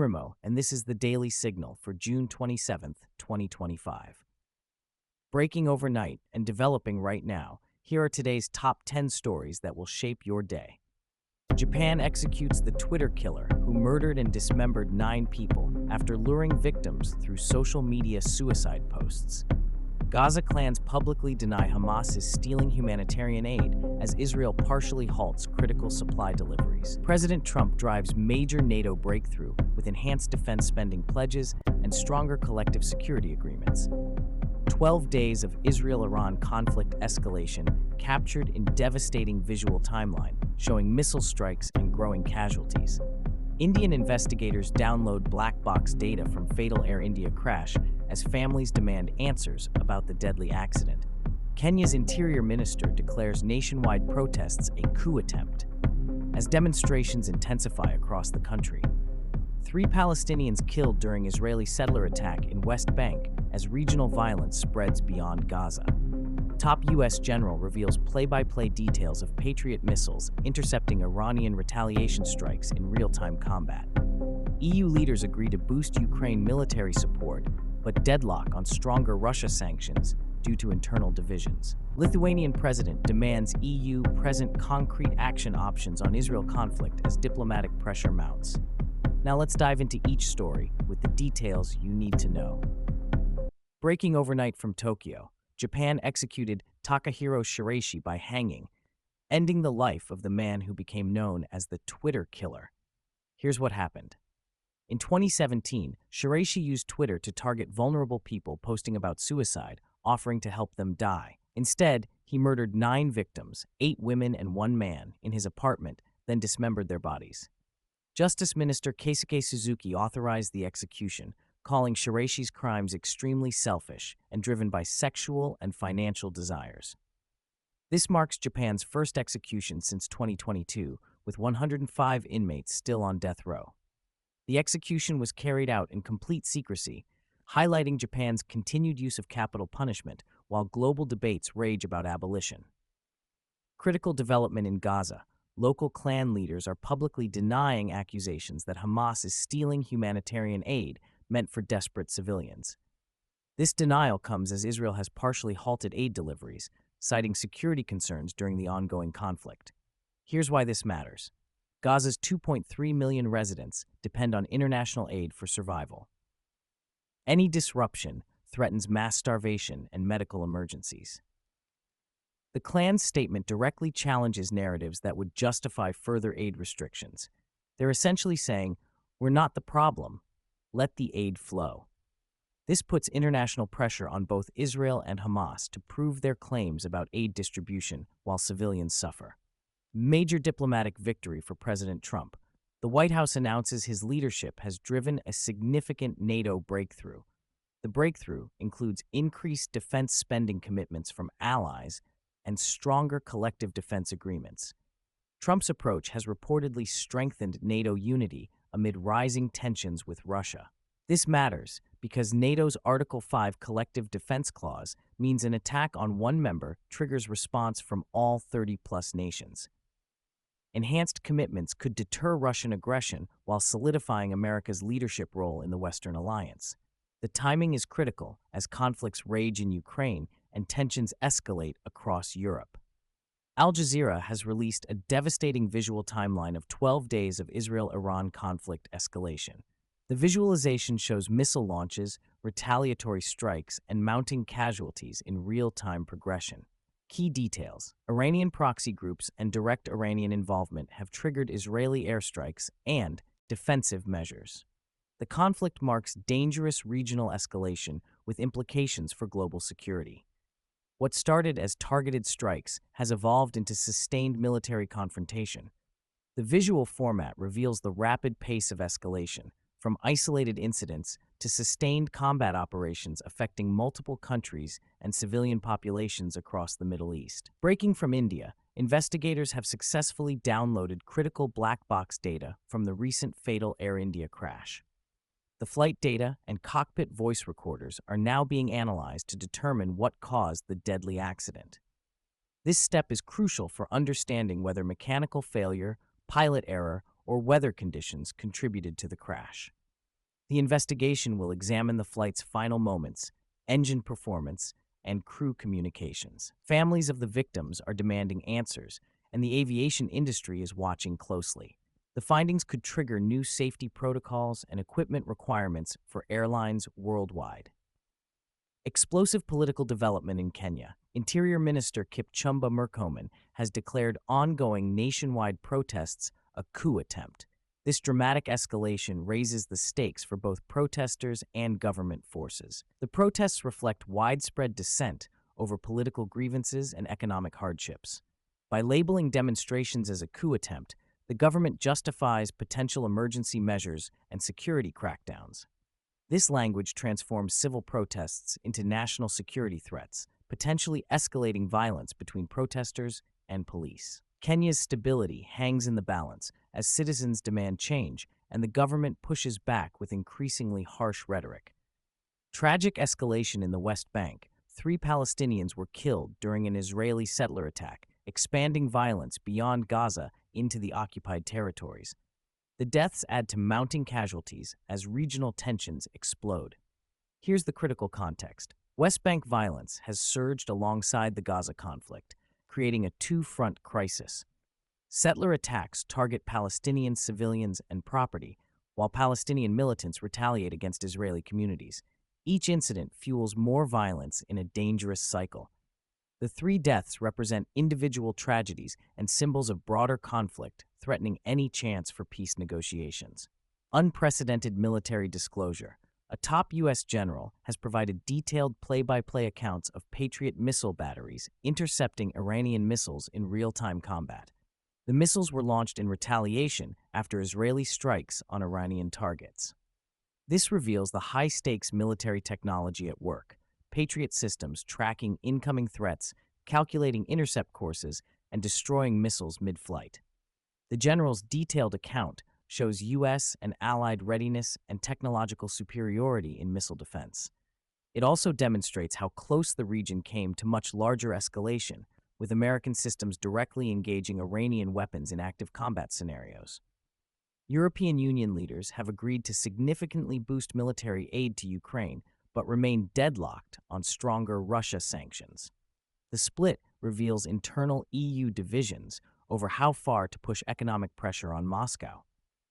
Remo, and this is the Daily Signal for June 27th, 2025. Breaking overnight and developing right now, here are today's top 10 stories that will shape your day. Japan executes the Twitter killer who murdered and dismembered 9 people after luring victims through social media suicide posts. Gaza clans publicly deny Hamas is stealing humanitarian aid as Israel partially halts critical supply deliveries. President Trump drives major NATO breakthrough with enhanced defense spending pledges and stronger collective security agreements. 12 days of Israel-Iran conflict escalation captured in devastating visual timeline, showing missile strikes and growing casualties. Indian investigators download black box data from fatal Air India crash as families demand answers about the deadly accident. Kenya's interior minister declares nationwide protests a coup attempt as demonstrations intensify across the country. 3 Palestinians killed during Israeli settler attack in West Bank as regional violence spreads beyond Gaza. Top U.S. general reveals play-by-play details of Patriot missiles intercepting Iranian retaliation strikes in real-time combat. EU leaders agree to boost Ukraine military support, but deadlock on stronger Russia sanctions due to internal divisions. Lithuanian president demands EU present concrete action options on Israel conflict as diplomatic pressure mounts. Now let's dive into each story with the details you need to know. Breaking overnight from Tokyo, Japan executed Takahiro Shiraishi by hanging, ending the life of the man who became known as the Twitter killer. Here's what happened. In 2017, Shiraishi used Twitter to target vulnerable people posting about suicide, offering to help them die. Instead, he murdered 9 victims, 8 women and 1 man, in his apartment, then dismembered their bodies. Justice Minister Keisuke Suzuki authorized the execution, calling Shiraishi's crimes extremely selfish and driven by sexual and financial desires. This marks Japan's first execution since 2022, with 105 inmates still on death row. The execution was carried out in complete secrecy, highlighting Japan's continued use of capital punishment while global debates rage about abolition. Critical development in Gaza. Local clan leaders are publicly denying accusations that Hamas is stealing humanitarian aid meant for desperate civilians. This denial comes as Israel has partially halted aid deliveries, citing security concerns during the ongoing conflict. Here's why this matters. Gaza's 2.3 million residents depend on international aid for survival. Any disruption threatens mass starvation and medical emergencies. The clan's statement directly challenges narratives that would justify further aid restrictions. They're essentially saying, "We're not the problem. Let the aid flow." This puts international pressure on both Israel and Hamas to prove their claims about aid distribution while civilians suffer. Major diplomatic victory for President Trump. The White House announces his leadership has driven a significant NATO breakthrough. The breakthrough includes increased defense spending commitments from allies and stronger collective defense agreements. Trump's approach has reportedly strengthened NATO unity amid rising tensions with Russia. This matters because NATO's Article 5 Collective Defense Clause means an attack on one member triggers response from all 30-plus nations. Enhanced commitments could deter Russian aggression while solidifying America's leadership role in the Western alliance. The timing is critical as conflicts rage in Ukraine and tensions escalate across Europe. Al Jazeera has released a devastating visual timeline of 12 days of Israel-Iran conflict escalation. The visualization shows missile launches, retaliatory strikes, and mounting casualties in real-time progression. Key details: Iranian proxy groups and direct Iranian involvement have triggered Israeli airstrikes and defensive measures. The conflict marks dangerous regional escalation with implications for global security. What started as targeted strikes has evolved into sustained military confrontation. The visual format reveals the rapid pace of escalation, from isolated incidents to sustained combat operations affecting multiple countries and civilian populations across the Middle East. Breaking from India, investigators have successfully downloaded critical black box data from the recent fatal Air India crash. The flight data and cockpit voice recorders are now being analyzed to determine what caused the deadly accident. This step is crucial for understanding whether mechanical failure, pilot error, or weather conditions contributed to the crash. The investigation will examine the flight's final moments, engine performance, and crew communications. Families of the victims are demanding answers, and the aviation industry is watching closely. The findings could trigger new safety protocols and equipment requirements for airlines worldwide. Explosive political development in Kenya. Interior Minister Kipchumba Murkomen has declared ongoing nationwide protests a coup attempt. This dramatic escalation raises the stakes for both protesters and government forces. The protests reflect widespread dissent over political grievances and economic hardships. By labeling demonstrations as a coup attempt, the government justifies potential emergency measures and security crackdowns. This language transforms civil protests into national security threats, potentially escalating violence between protesters and police. Kenya's stability hangs in the balance as citizens demand change and the government pushes back with increasingly harsh rhetoric. Tragic escalation in the West Bank. 3 Palestinians were killed during an Israeli settler attack, expanding violence beyond Gaza into the occupied territories. The deaths add to mounting casualties as regional tensions explode. Here's the critical context. West Bank violence has surged alongside the Gaza conflict, creating a two-front crisis. Settler attacks target Palestinian civilians and property, while Palestinian militants retaliate against Israeli communities. Each incident fuels more violence in a dangerous cycle. The 3 deaths represent individual tragedies and symbols of broader conflict threatening any chance for peace negotiations. Unprecedented military disclosure. A top U.S. general has provided detailed play-by-play accounts of Patriot missile batteries intercepting Iranian missiles in real-time combat. The missiles were launched in retaliation after Israeli strikes on Iranian targets. This reveals the high-stakes military technology at work. Patriot systems tracking incoming threats, calculating intercept courses, and destroying missiles mid-flight. The general's detailed account shows U.S. and allied readiness and technological superiority in missile defense. It also demonstrates how close the region came to much larger escalation, with American systems directly engaging Iranian weapons in active combat scenarios. European Union leaders have agreed to significantly boost military aid to Ukraine, but remain deadlocked on stronger Russia sanctions. The split reveals internal EU divisions over how far to push economic pressure on Moscow.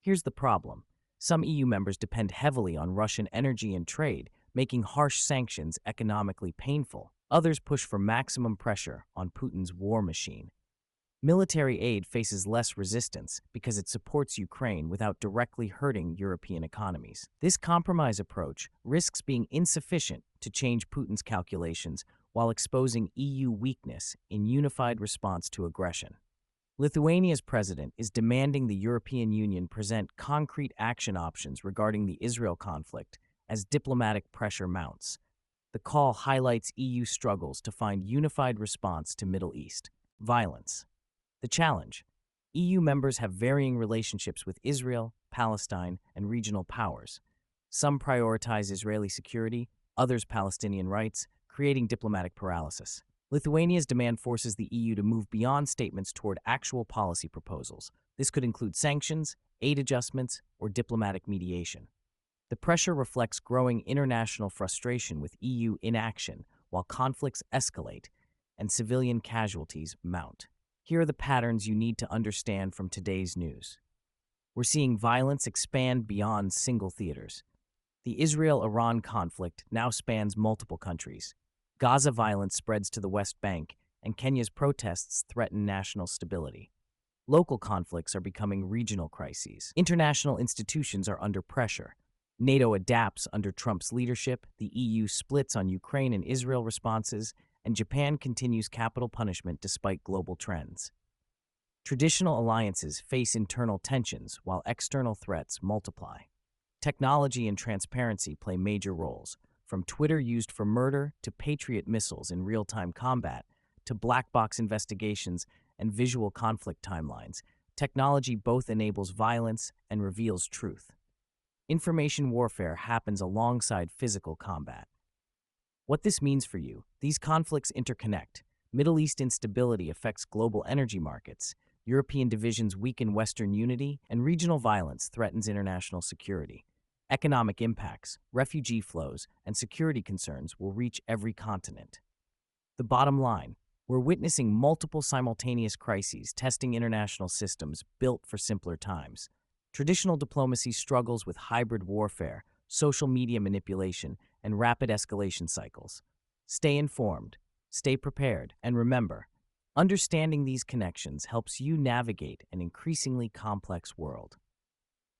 Here's the problem. Some EU members depend heavily on Russian energy and trade, making harsh sanctions economically painful. Others push for maximum pressure on Putin's war machine. Military aid faces less resistance because it supports Ukraine without directly hurting European economies. This compromise approach risks being insufficient to change Putin's calculations while exposing EU weakness in unified response to aggression. Lithuania's president is demanding the European Union present concrete action options regarding the Israel conflict as diplomatic pressure mounts. The call highlights EU struggles to find unified response to Middle East violence. The challenge: EU members have varying relationships with Israel, Palestine, and regional powers. Some prioritize Israeli security, others Palestinian rights, creating diplomatic paralysis. Lithuania's demand forces the EU to move beyond statements toward actual policy proposals. This could include sanctions, aid adjustments, or diplomatic mediation. The pressure reflects growing international frustration with EU inaction while conflicts escalate and civilian casualties mount. Here are the patterns you need to understand from today's news. We're seeing violence expand beyond single theaters. The Israel-Iran conflict now spans multiple countries. Gaza violence spreads to the West Bank, and Kenya's protests threaten national stability. Local conflicts are becoming regional crises. International institutions are under pressure. NATO adapts under Trump's leadership, the EU splits on Ukraine and Israel responses, and Japan continues capital punishment despite global trends. Traditional alliances face internal tensions while external threats multiply. Technology and transparency play major roles, from Twitter used for murder to Patriot missiles in real-time combat to black box investigations and visual conflict timelines. Technology both enables violence and reveals truth. Information warfare happens alongside physical combat. What this means for you: these conflicts interconnect. Middle East instability affects global energy markets, European divisions weaken Western unity, and regional violence threatens international security. Economic impacts, refugee flows, and security concerns will reach every continent. The bottom line, we're witnessing multiple simultaneous crises testing international systems built for simpler times. Traditional diplomacy struggles with hybrid warfare, social media manipulation, and rapid escalation cycles. Stay informed, stay prepared, and remember, understanding these connections helps you navigate an increasingly complex world.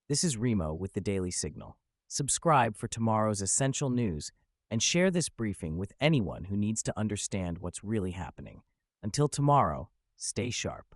This is Remo with the Daily Signal. Subscribe for tomorrow's essential news and share this briefing with anyone who needs to understand what's really happening. Until tomorrow, stay sharp.